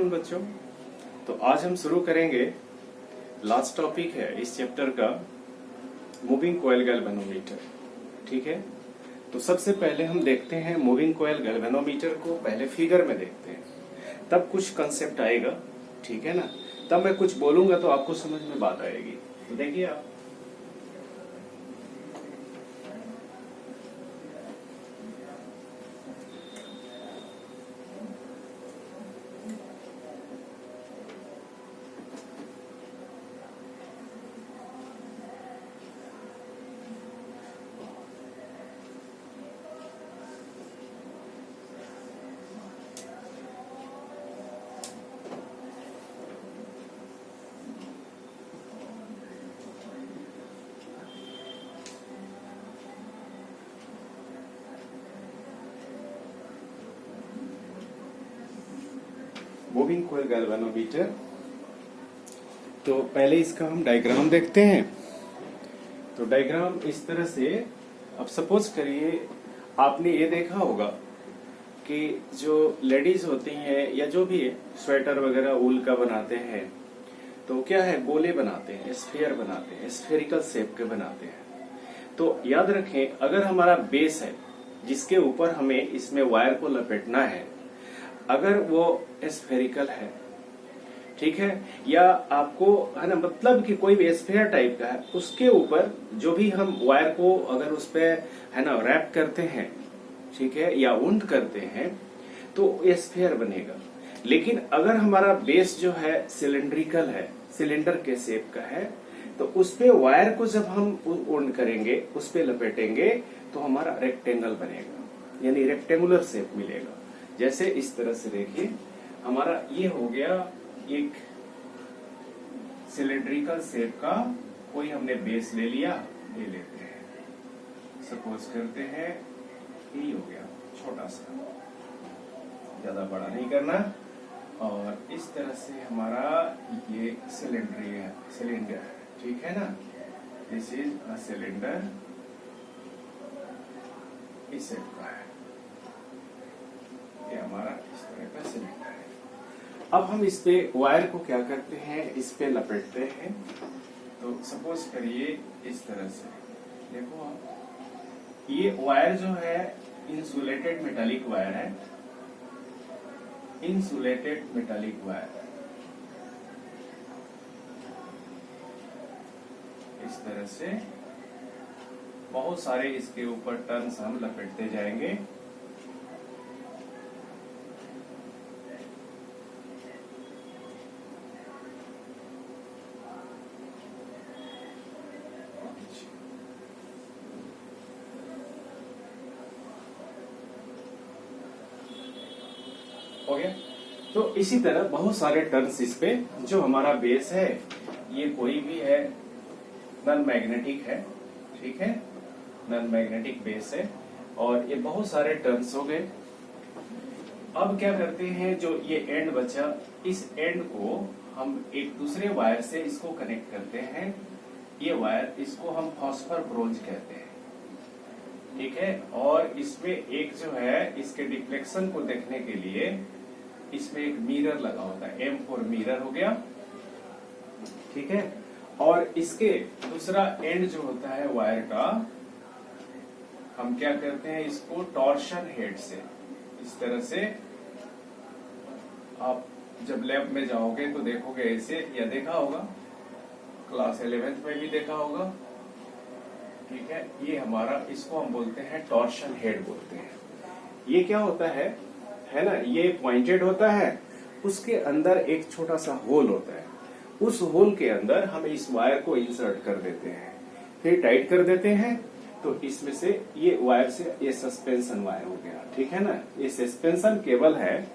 Afternoon बच्चों। तो आज हम शुरू करेंगे, लास्ट टॉपिक है इस चैप्टर का, मूविंग कॉइल गैल्वेनोमीटर। ठीक है, तो सबसे पहले हम देखते हैं मूविंग कॉइल गैल्वेनोमीटर को, पहले फिगर में देखते हैं, तब कुछ कंसेप्ट आएगा। ठीक है ना, तब मैं कुछ बोलूंगा तो आपको समझ में बात आएगी। तो देखिए आप, मूविंग कॉइल गैल्वेनोमीटर। तो पहले इसका हम डायग्राम देखते हैं। तो डायग्राम इस तरह से, अब सपोज करिए आपने ये देखा होगा कि जो लेडीज होती हैं या जो भी स्वेटर वगैरह ऊल का बनाते हैं, तो क्या है, गोले बनाते हैं, स्फीयर बनाते हैं, स्फेरिकल शेप के बनाते हैं। तो याद रखें, अगर हमारा बेस है जिसके ऊपर हमें इसमें वायर को लपेटना है, अगर वो स्फेरिकल है, ठीक है, या आपको है ना, मतलब कि कोई भी स्फेयर टाइप का है, उसके ऊपर जो भी हम वायर को अगर उस पे है ना रैप करते हैं, ठीक है, या वुंड करते हैं, तो ये स्फेयर बनेगा। लेकिन अगर हमारा बेस जो है सिलेंड्रिकल है, सिलेंडर के शेप का है, तो उस पे वायर को जब हम वुंड करेंगे, उस पे लपेटेंगे, तो हमारा रेक्टेंगल बनेगा, यानी रेक्टेंगुलर शेप मिलेगा। जैसे इस तरह से देखिए, हमारा ये हो गया एक सिलेंड्रिकल शेप का कोई हमने बेस ले लिया, ये लेते हैं, सपोज करते हैं ये हो गया छोटा सा, ज्यादा बड़ा नहीं करना। और इस तरह से हमारा ये सिलेंडर है, ठीक है ना, दिस इज अ सिलेंडर, इस शेप का है, ये हमारा इस तरह का सिलेंडर है। अब हम इस पे वायर को क्या करते हैं, इस पे लपेटते हैं। तो सपोज करिए इस तरह से, देखो आप, ये वायर जो है इंसुलेटेड मेटालिक वायर है, इंसुलेटेड मेटालिक वायर, इस तरह से बहुत सारे इसके ऊपर टर्न्स हम लपेटते जाएंगे। हो गया। तो इसी तरह बहुत सारे टर्न्स इस पे, जो हमारा बेस है, ये कोई भी है, नॉन मैग्नेटिक है, ठीक है, नॉन मैग्नेटिक बेस है, और ये बहुत सारे टर्न्स हो गए। अब क्या करते हैं, जो ये एंड बचा, इस एंड को हम एक दूसरे वायर से इसको कनेक्ट करते हैं। ये वायर, इसको हम फॉस्फर ब्रोंज कहते हैं, ठीक है। और इसमें एक जो है, इसके डिफ्लेक्शन को देखने के लिए इसमें एक मिरर लगा होता है, M4 मिरर हो गया, ठीक है। और इसके दूसरा एंड जो होता है वायर का, हम क्या करते हैं, इसको टॉर्शन हेड से, इस तरह से, आप जब लैब में जाओगे तो देखोगे ऐसे, या देखा होगा क्लास 11th में भी देखा होगा, ठीक है। ये हमारा, इसको हम बोलते हैं टॉर्शन हेड बोलते हैं। ये क्या होता है ना, ये पॉइंटेड होता है, उसके अंदर एक छोटा सा होल होता है, उस होल के अंदर हम इस वायर को इंसर्ट कर देते हैं, फिर टाइट कर देते हैं। तो इसमें से ये वायर से ये सस्पेंशन वायर हो गया, ठीक है ना। ये सस्पेंशन केबल है,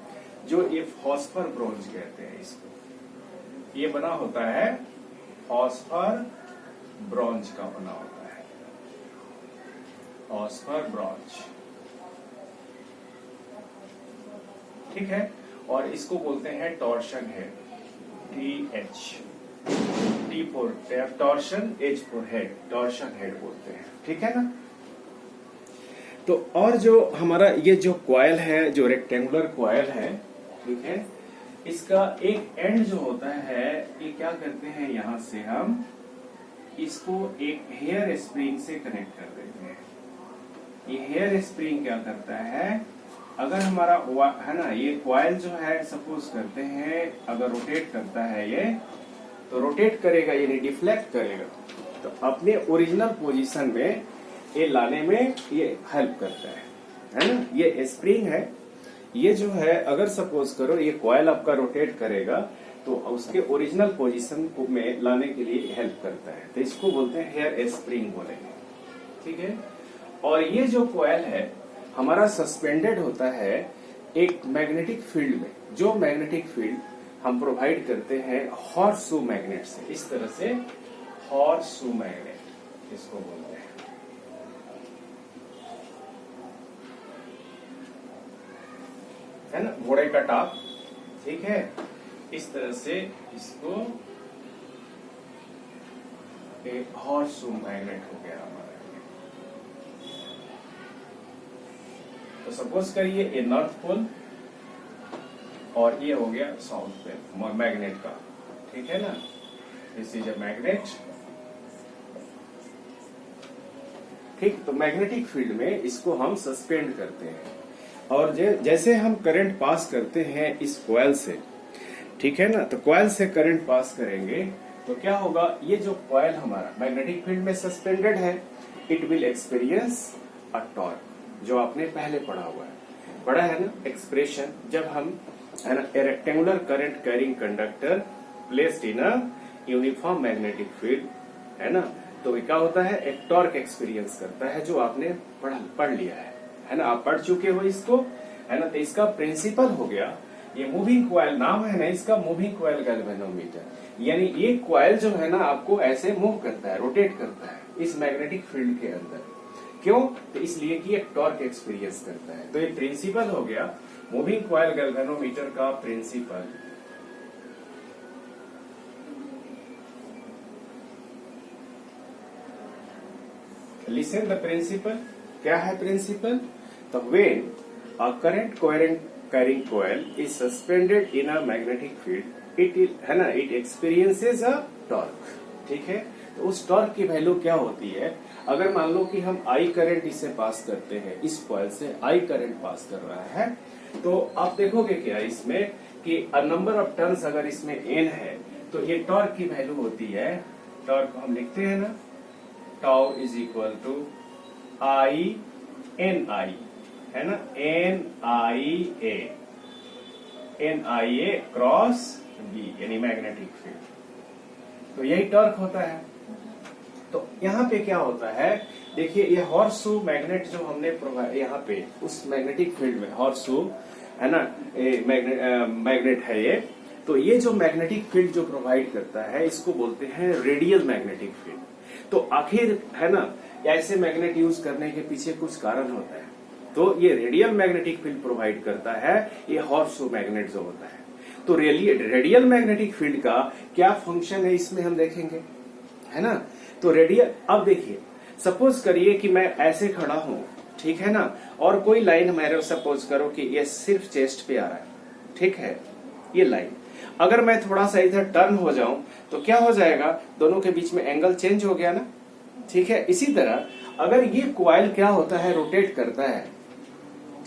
जो ये फॉस्फर ब्रोंज कहते हैं इसको, ये बना होता है फॉस्फर ब्रोंज का बना होता है, फॉस्फर ब्रोंज, ठीक है। और इसको बोलते हैं torsion head, T for torsion, H for head, torsion head बोलते हैं, ठीक है ना। तो और जो हमारा ये जो कॉइल है, जो रेक्टेंगुलर कॉइल है, ठीक है, इसका एक एंड जो होता है, ये क्या करते हैं, यहां से हम इसको एक हेयर स्प्रिंग से कनेक्ट कर देते हैं। ये हेयर स्प्रिंग क्या करता है, अगर हमारा है ना, ये कॉइल जो है सपोज करते हैं अगर रोटेट करता है ये, तो रोटेट करेगा यानी डिफ्लेक्ट करेगा, तो अपने ओरिजिनल पोजीशन में ये लाने में ये हेल्प करता है ना। ये स्प्रिंग है, ये जो है अगर सपोज करो ये कॉइल आपका रोटेट करेगा तो उसके ओरिजिनल पोजीशन को में लाने के लिए हेल्प करता है, तो इसको बोलते हैं हेयर स्प्रिंग बोलेंगे, ठीक है। और ये जो कॉइल है हमारा सस्पेंडेड होता है एक मैग्नेटिक फील्ड में, जो मैग्नेटिक फील्ड हम प्रोवाइड करते हैं हॉर्सशू मैग्नेट से, इस तरह से हॉर्सशू मैग्नेट इसको बोलते हैं, है ना, घोड़े का टाप, ठीक है। इस तरह से इसको एक हॉर्सशू मैग्नेट हो गया हमारा। तो सपोज करिए ये नॉर्थ पोल और ये हो गया साउथ पोल मैग्नेट का, ठीक है ना। दिस इज अ मैग्नेट, ठीक। तो मैग्नेटिक फील्ड में इसको हम सस्पेंड करते हैं और जैसे हम करंट पास करते हैं इस कॉइल से, ठीक है ना, तो कॉइल से करंट पास करेंगे तो क्या होगा, ये जो कॉइल हमारा मैग्नेटिक फील्ड में सस्पेंडेड है, it will experience a torque, जो आपने पहले पढ़ा है ना एक्सप्रेशन, जब हम है ना ए rectangular current carrying conductor placed in a uniform magnetic field, है ना, तो क्या होता है, एक टॉर्क एक्सपीरियंस करता है, जो आपने पढ़ लिया है ना, आप पढ़ चुके हो इसको, है ना। तो इसका प्रिंसिपल हो गया, ये मूविंग कॉइल नाम है ना इसका, मूविंग कॉइल गैल्वेनोमीटर, यानी ये कॉइल जो है ना आपको ऐसे मूव करता है, रोटेट करता है इस मैग्नेटिक फील्ड के अंदर। क्यों, तो इसलिए कि एक टॉर्क एक्सपीरियंस करता है। तो ये प्रिंसिपल हो गया मूविंग कॉइल गैल्वेनोमीटर का प्रिंसिपल। लिसन द प्रिंसिपल, क्या है प्रिंसिपल, तो when a current carrying coil is suspended in a magnetic field, it है ना, इट एक्सपीरियंसेस अ टॉर्क, ठीक है। तो उस टॉर्क की वैल्यू क्या होती है, अगर मान लो कि हम आई करंट इसे पास करते हैं, इस कॉइल से आई करंट पास कर रहा है, तो आप देखोगे क्या इसमें कि नंबर ऑफ टर्न्स अगर इसमें एन है, तो ये टॉर्क की वैल्यू होती है, टॉर्क हम लिखते हैं ना, tau is equal to I N I, है ना, N I A cross B, यानी मैग्नेटिक फील्ड। तो यही टॉर्क होता है। तो यहाँ पे क्या होता है, देखिए ये हॉर्सशू मैग्नेट जो हमने यहाँ पे उस मैग्नेटिक फील्ड में हॉर्सशू है ना, मैग्नेट है ये, तो ये जो मैग्नेटिक फील्ड जो प्रोवाइड करता है इसको बोलते हैं रेडियल मैग्नेटिक फील्ड। तो आखिर है ना, ऐसे मैग्नेट यूज करने के पीछे कुछ कारण होता है, तो ये रेडियल मैग्नेटिक फील्ड प्रोवाइड करता है ये हॉर्सशू मैग्नेट जो होता है। तो रेडियल मैग्नेटिक फील्ड का क्या फंक्शन है इसमें हम देखेंगे, है ना। तो रेडियल, अब देखिए सपोज करिए कि मैं ऐसे खड़ा हूं, ठीक है ना, और कोई लाइन मेरे सपोज करो कि ये सिर्फ चेस्ट पे आ रहा है, ठीक है, ये लाइन अगर मैं थोड़ा सा इधर टर्न हो जाऊं तो क्या हो जाएगा, दोनों के बीच में एंगल चेंज हो गया ना, ठीक है। इसी तरह अगर ये कॉइल क्या होता है, रोटेट करता है,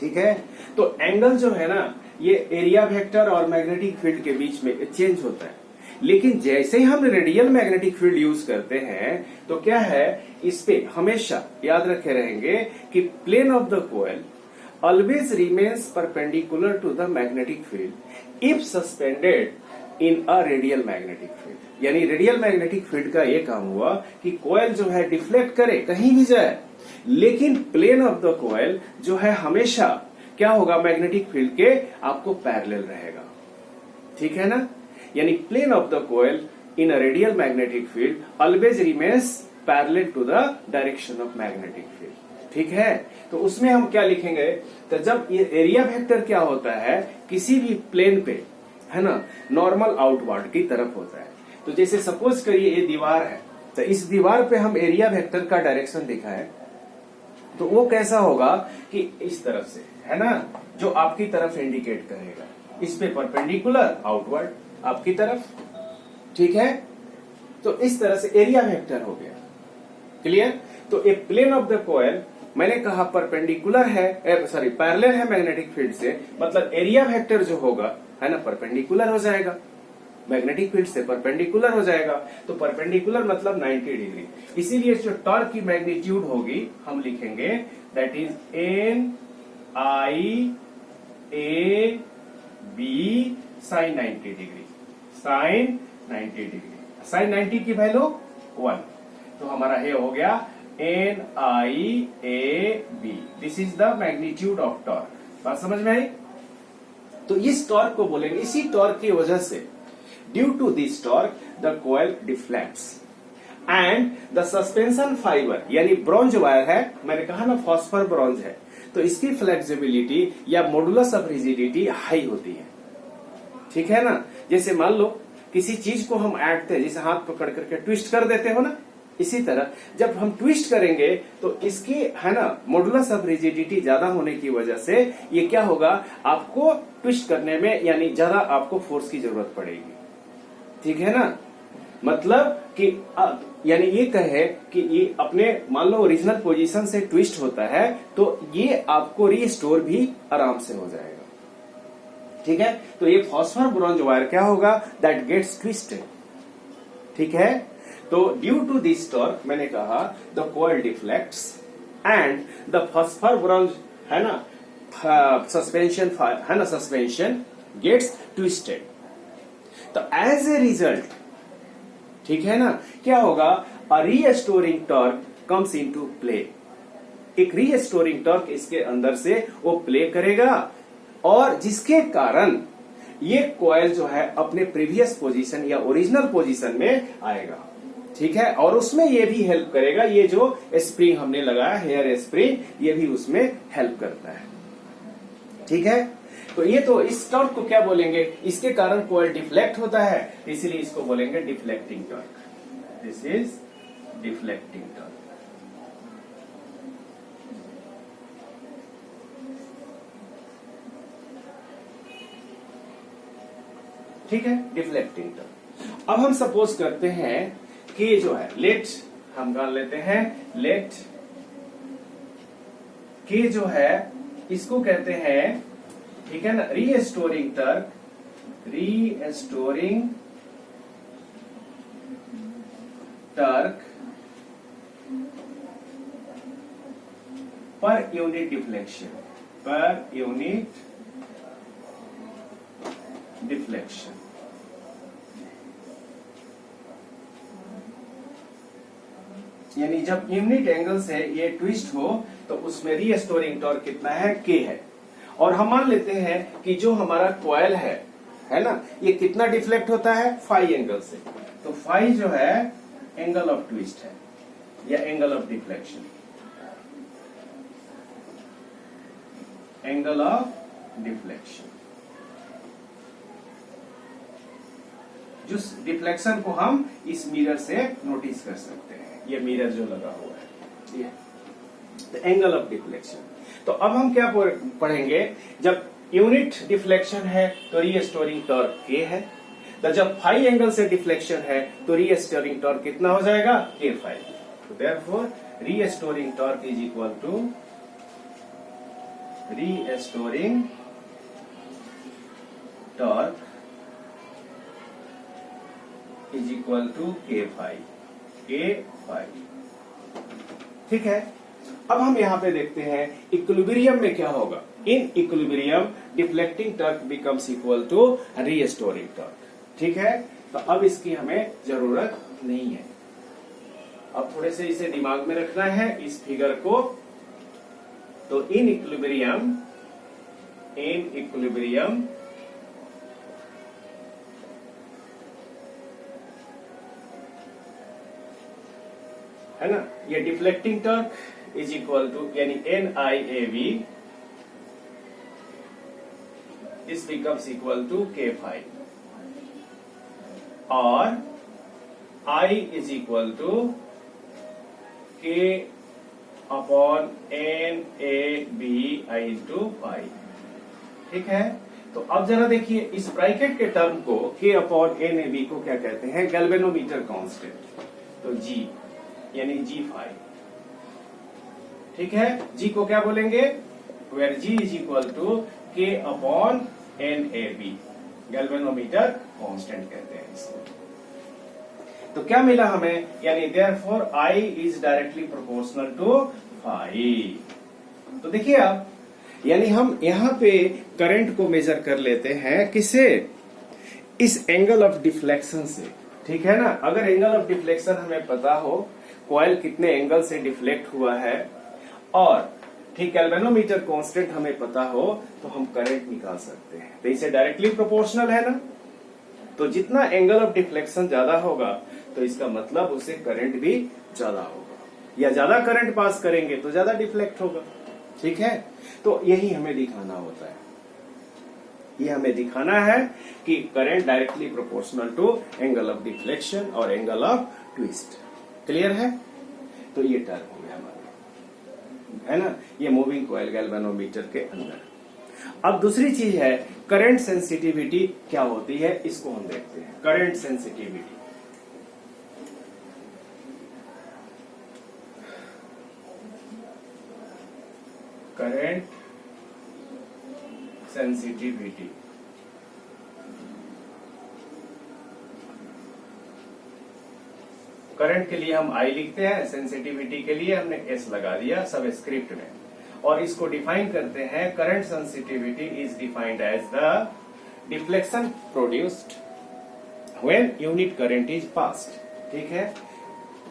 ठीक है, तो एंगल जो है ना ये एरिया वेक्टर और मैग्नेटिक फील्ड के बीच में चेंज होता है। लेकिन जैसे ही हम रेडियल मैग्नेटिक फील्ड यूज करते हैं तो क्या है, इस पे हमेशा याद रखे रहेंगे कि plane of the coil always remains perpendicular to the magnetic field if suspended in a radial magnetic field. यानी रेडियल मैग्नेटिक फील्ड का ये काम हुआ कि कॉइल जो है डिफ्लेक्ट करे, कहीं भी जाए, लेकिन प्लेन ऑफ द कॉइल जो है हमेशा क्या होगा, मैग्नेटिक फील्ड के आपको पैरेलल रहेगा, ठीक है ना। यानी plane of the coil in a radial magnetic field always remains parallel to the direction of magnetic field, ठीक है। तो उसमें हम क्या लिखेंगे, तो जब ये एरिया वेक्टर क्या होता है, किसी भी प्लेन पे है ना नॉर्मल आउटवर्ड की तरफ होता है। तो जैसे सपोज करिए ये दीवार है, तो इस दीवार पे हम एरिया वेक्टर का डायरेक्शन दिखाएं तो वो कैसा होगा कि इस तरफ से, है ना, जो आपकी तरफ इंडिकेट करेगा, इस पे परपेंडिकुलर आउटवर्ड आपकी तरफ। ठीक है, तो इस तरह से एरिया वेक्टर हो गया। क्लियर? तो ए प्लेन ऑफ द कॉइल मैंने कहा परपेंडिकुलर है, सॉरी पैरेलल है मैग्नेटिक फील्ड से, मतलब एरिया वेक्टर जो होगा है ना परपेंडिकुलर हो जाएगा, मैग्नेटिक फील्ड से परपेंडिकुलर हो जाएगा। तो परपेंडिकुलर मतलब 90 डिग्री। इसीलिए जो टॉर्क की मैग्नीट्यूड होगी हम लिखेंगे that is N I A B sine 90 degree, sine 90 degree. Sine 90 की वैल्यू 1, तो हमारा ये हो गया N I A B. This is the magnitude of torque. बात समझ में आई? तो इस टॉर्क को बोलेंगे, इसी टॉर्क की वजह से due to this torque the coil deflects and the suspension fibre यानी ब्रॉन्ज वायर है, मैंने कहा ना फॉस्फर ब्रॉन्ज है, तो इसकी फ्लेक्सिबिलिटी या मॉडुलस ऑफ रिजिडिटी हाई होती है। ठीक है ना? जैसे मान लो किसी चीज को हम ऐंठते हैं, जैसे हाथ पकड़ करके ट्विस्ट कर देते हो ना, इसी तरह जब हम ट्विस्ट करेंगे तो इसकी है ना मॉडुलस ऑफ रिजिडिटी ज्यादा होने की वजह से ये क्या होगा, आपको ट्विस्ट करने में यानी ज्यादा आपको फोर्स की जरूरत पड़ेगी। ठीक है ना? मतलब कि यानी ये कहे कि ये अपने मान लो ओरिजिनल पोजीशन से ट्विस्ट होता है तो ये आपको रीस्टोर भी आराम से हो जाएगा। ठीक है, तो ये फॉस्फर ब्रॉन्ज वायर क्या होगा, दैट गेट्स ट्विस्टेड। ठीक है, तो ड्यू टू दिस टॉर्क मैंने कहा the coil deflects and the phosphor bronze है ना सस्पेंशन है ना सस्पेंशन गेट्स ट्विस्टेड। तो एज ए रिजल्ट ठीक है ना क्या होगा, a restoring torque comes into play. एक रीस्टोरिंग टॉर्क इसके अंदर से वो प्ले करेगा और जिसके कारण ये कॉइल जो है अपने प्रीवियस पोजीशन या ओरिजिनल पोजीशन में आएगा। ठीक है, और उसमें ये भी हेल्प करेगा, ये जो स्प्रिंग हमने लगाया हेयर स्प्रिंग, ये भी उसमें हेल्प करता है। ठीक है, तो ये तो इस टॉर्क को क्या बोलेंगे, इसके कारण कॉइल डिफ्लेक्ट होता है, इसीलिए इसको बोलेंगे deflecting torque. This is deflecting torque. ठीक है, डिफ्लेक्टिंग टॉर्क। अब हम सपोज करते हैं कि जो है लेट हम मान लेते हैं, लेट के जो है इसको कहते हैं, ठीक है ना, रीस्टोरिंग टॉर्क, रीस्टोरिंग टॉर्क पर यूनिट डिफ्लेक्शन, पर यूनिट डिफ्लेक्शन। यानी जब यूनिट एंगल से ये ट्विस्ट हो तो उसमें रीस्टोरिंग टॉर्क कितना है, के है। और हम मान लेते हैं कि जो हमारा कॉइल है ना, ये कितना डिफ्लेक्ट होता है, फाई एंगल से। तो फाई जो है एंगल ऑफ ट्विस्ट है या angle of deflection, angle of deflection. जो डिफ्लेक्शन को हम इस मिरर से नोटिस कर सकते हैं, ये मिरर जो लगा हुआ है ये तो एंगल ऑफ डिफ्लेक्शन। तो अब हम क्या पढ़ेंगे, जब यूनिट डिफ्लेक्शन है तो रीस्टोरिंग टॉर्क के है, तो जब फाई एंगल से डिफ्लेक्शन है तो रीस्टोरिंग टॉर्क कितना हो जाएगा, के फाई। तो therefore restoring torque is equal to restoring torque is equal to K phi, K phi. ठीक है, अब हम यहां पे देखते हैं इक्विलिब्रियम में क्या होगा। In equilibrium deflecting torque becomes equal to restoring torque. ठीक है, तो अब इसकी हमें जरूरत नहीं है, अब थोड़े से इसे दिमाग में रखना है इस फिगर को। तो इन इक्विलिब्रियम है ना, ये deflecting torque is equal to यानी NIAV, this becomes equal to K phi, और I is equal to K upon NABI into phi. ठीक है, तो अब जरा देखिए इस ब्रैकेट के टर्म को K अपॉन NAB को क्या कहते हैं, गैल्वेनोमीटर कांस्टेंट। तो G यानी G5, ठीक है। G को क्या बोलेंगे, where G is equal to K upon NAB, galvanometer constant कहते हैं इसको। तो क्या मिला हमें, यानी therefore I is directly proportional to phi. तो देखिए आप, यानी हम यहां पे करंट को मेजर कर लेते हैं किससे, इस एंगल ऑफ डिफ्लेक्शन से, ठीक है ना। अगर एंगल ऑफ डिफ्लेक्शन हमें पता हो, कॉइल कितने एंगल से डिफ्लेक्ट हुआ है, और ठीक गैल्वेनोमीटर कांस्टेंट हमें पता हो, तो हम करंट निकाल सकते हैं। तो इसे डायरेक्टली प्रोपोर्शनल है ना, तो जितना एंगल ऑफ डिफ्लेक्शन ज्यादा होगा तो इसका मतलब उसे करंट भी ज्यादा होगा, या ज्यादा करंट पास करेंगे तो ज्यादा डिफ्लेक्ट होगा, ठीक है। तो यही हमें दिखाना होता है, ये हमें दिखाना है कि current directly proportional to angle of deflection और एंगल ऑफ ट्विस्ट। क्लियर है। तो ये टर्म हो गया हमारा, है ना, ये मूविंग कॉइल गैल्वेनोमीटर के अंदर। अब दूसरी चीज है करंट सेंसिटिविटी क्या होती है, इसको हम देखते हैं। Current sensitivity, current sensitivity, current के लिए हम I लिखते हैं, सेंसिटिविटी के लिए हमने S लगा दिया सब स्क्रिप्ट में, और इसको डिफाइन करते हैं। Current sensitivity is defined as the deflection produced when unit current is passed, ठीक है।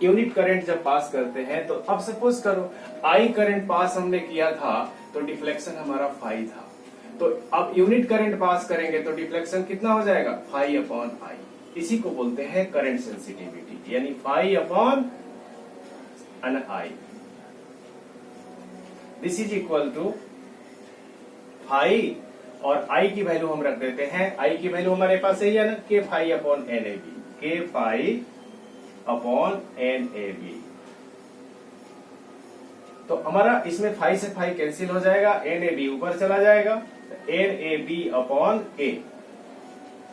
यूनिट करंट जब पास करते हैं, तो अब सपोज करो I करंट पास हमने किया था, तो डिफ्लेक्शन हमारा फाई था। तो अब यूनिट करंट पास करेंगे तो डिफ्लेक्शन कितना हो जाएगा, फाई अपॉन I। इसी को बोलते हैं करंट सेंसिटिविटी, यानी phi upon I। This is equal to phi, और I की वैल्यू हम रख देते हैं, I की वैल्यू हमारे पास यही है ना, के फाई अपॉन NAB, के फाई अपॉन NAB। तो हमारा इसमें फाई से फाई कैंसिल हो जाएगा, NAB ऊपर चला जाएगा, NAB अपॉन A,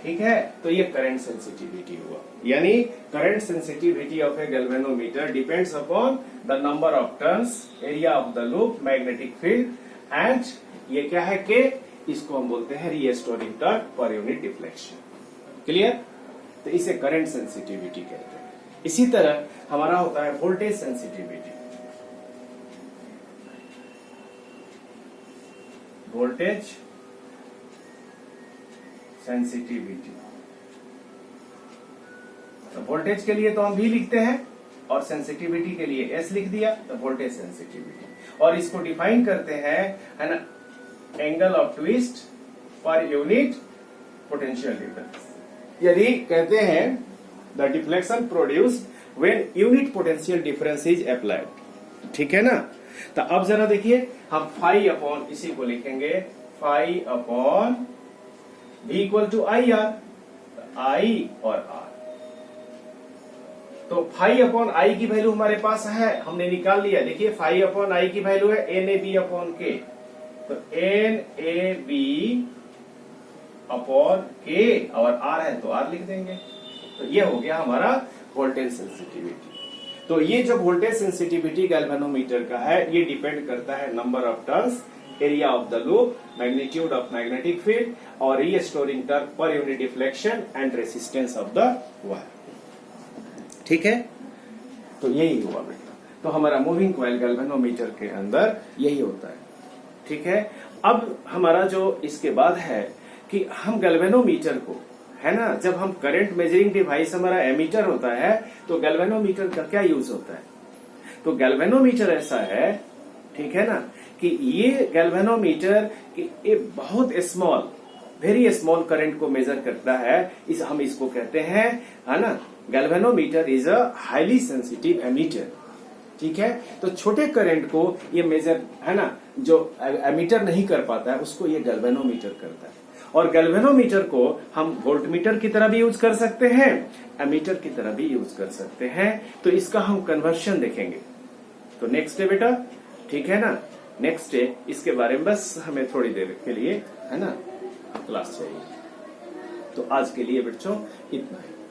ठीक है। तो ये करंट सेंसिटिविटी हुआ, यानी current sensitivity of A galvanometer depends upon the number of turns, area of the loop, magnetic field, and ये क्या है, के, इसको हम बोलते हैं restoring turn per unit deflection. Clear. तो इसे करंट सेंसिटिविटी कहते हैं। इसी तरह हमारा होता है वोल्टेज सेंसिटिविटी, वोल्टेज सेंसिटिविटी। तो वोल्टेज के लिए तो हम V लिखते हैं, और सेंसिटिविटी के लिए S लिख दिया, तो वोल्टेज सेंसिटिविटी। और इसको डिफाइन करते हैं, है ना, angle of twist per unit potential difference. यदि कहते हैं the deflection produced when unit potential difference is applied, ठीक है ना। तो अब जरा देखिए, हम फाई अपॉन, इसी को लिखेंगे phi upon V equal to IR, I और R। तो फाई अपॉन I की वैल्यू हमारे पास है, हमने निकाल लिया। देखिए फाई अपॉन I की वैल्यू है NAB अपॉन K, तो NAB अपॉन K, और R है तो R लिख देंगे। तो ये हो गया हमारा वोल्टेज सेंसिटिविटी। तो ये जो वोल्टेज सेंसिटिविटी गैल्वेनोमीटर का है, ये डिपेंड करता है number of turns, area of the loop, magnitude of magnetic field, और restoring turn per unit deflection and resistance of the wire, ठीक है। तो यही हुआ बेटा। तो हमारा मूविंग कॉइल गैल्वेनोमीटर के अंदर यही होता है, ठीक है। अब हमारा जो इसके बाद है कि हम गैल्वेनोमीटर को, है ना, जब हम करंट मेजरिंग डिवाइस हमारा एमीटर होता है, तो गैल्वेनोमीटर का क्या यूज होता है। तो गैल्वेनोमीटर ऐसा है, ठीक है ना, कि ये गैल्वेनोमीटर कि ये बहुत स्मॉल, वेरी स्मॉल करंट को मेजर करता है। हम इसको कहते हैं, है ना, galvanometer is a highly sensitive ammeter, ठीक है। तो छोटे करंट को ये मेजर, है ना, जो एमीटर नहीं कर पाता है उसको ये गैल्वेनोमीटर करता है। और गैल्वेनोमीटर को हम वोल्टमीटर की तरह भी यूज कर सकते हैं, एमीटर की तरह भी यूज कर सकते हैं। तो इसका हम कन्वर्शन देखेंगे। तो नेक्स्ट है बेटा, ठीक है ना, नेक्स्ट है, इसके बारे में बस हमें थोड़ी देर के लिए, है ना, क्लास चाहिए। तो आज के लिए बच्चों इतना है।